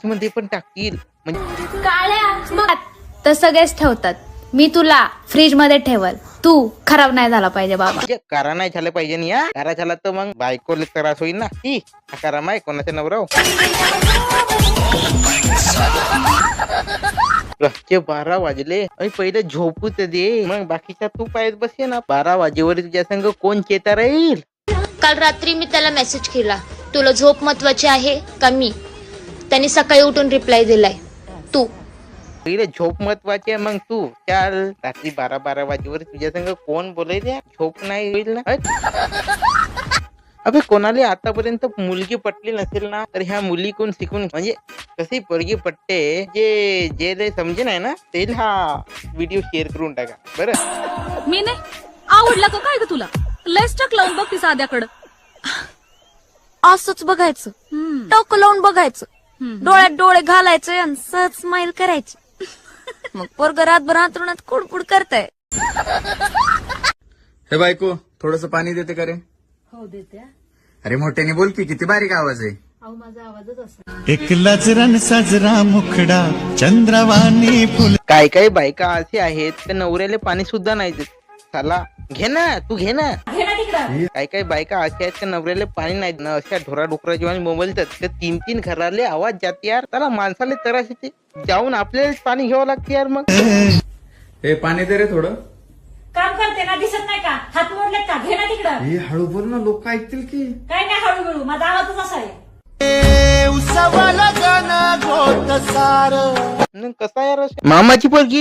मध्ये पण टाकतील म्हणजे काळ्या तर सगळेच ठेवतात. मी तुला फ्रीज मध्ये ठेवल, तू खराब नाही झाला पाहिजे बाबा. म्हणजे करा नाही झालं पाहिजे ना या. करा झाला तर मग बायकोला त्रास होईल ना. ती करा माय कोणाच्या नवरा रातचे 12 वाजले आणि पहिले झोपू तर दे, मग बाकीच्या तू पायत बसे ना. 12 वाजेवर तुझ्या संग कोण चेता राहील. काल रात्री मी त्याला मेसेज केला, तुला झोप महत्वाची आहे का मी? त्यांनी सकाळी उठून रिप्लाय दिलाय, तू. पहिले झोप महत्वाची आहे, मग तू चाल. रात्री 12 वाजेवर तुझ्या संग कोण बोलायचे. झोप नाही होईल ना. अबे कोणाला आतापर्यंत मुलगी पटली नसेल ना, तर ह्या मुली कोण शिकून म्हणजे कशी पोरगी पटते जे जे समजे नाही ना, ते हा व्हिडिओ शेअर करून टाका बरं. मी नाही आवडला का काय ग तुला? लयच टक लावून बघ ती साध्याकडं. असंच बघायचं, टोक लावून बघायचं, डोळ्यात डोळे घालायचे आणि सहज स्माइल करायची. मग पोरग रातभर अंथरुणात कुडकुड करताय. हे बायको थोडस पाणी देते का रे? हो देते. अरे मोठ्याने बोल की, किती बारीक आवाज आहे. अहो माझा आवाजच असा. एक लाजरान साजरा मुखडा चंद्रवाणी फुल. काय काय बायका असे आहेत तर नवऱ्याला पाणी सुद्धा नाही देत. चला घे ना, तू घे ना. काय काय बायका अशा आहेत का नवऱ्याला पाणी नाही ना, अशा ढोरा डुकरा जेव्हा मोबाईलतात तर 3-3 घराले आवाज जाते यार. त्याला माणसाला त्रास येते, जाऊन आपल्याला पाणी घ्यावं लागते यार. मग हे पाणी दे रे थोडं. काम करते ना, दिसत नाही का? हात मोडले का? घे ना तिकडं. हे हळू बोल ना, लोक ऐकतील की. काय नाही हळूहळू, माझा आवाजच असा आहे. कसा यार मामाची पोरगी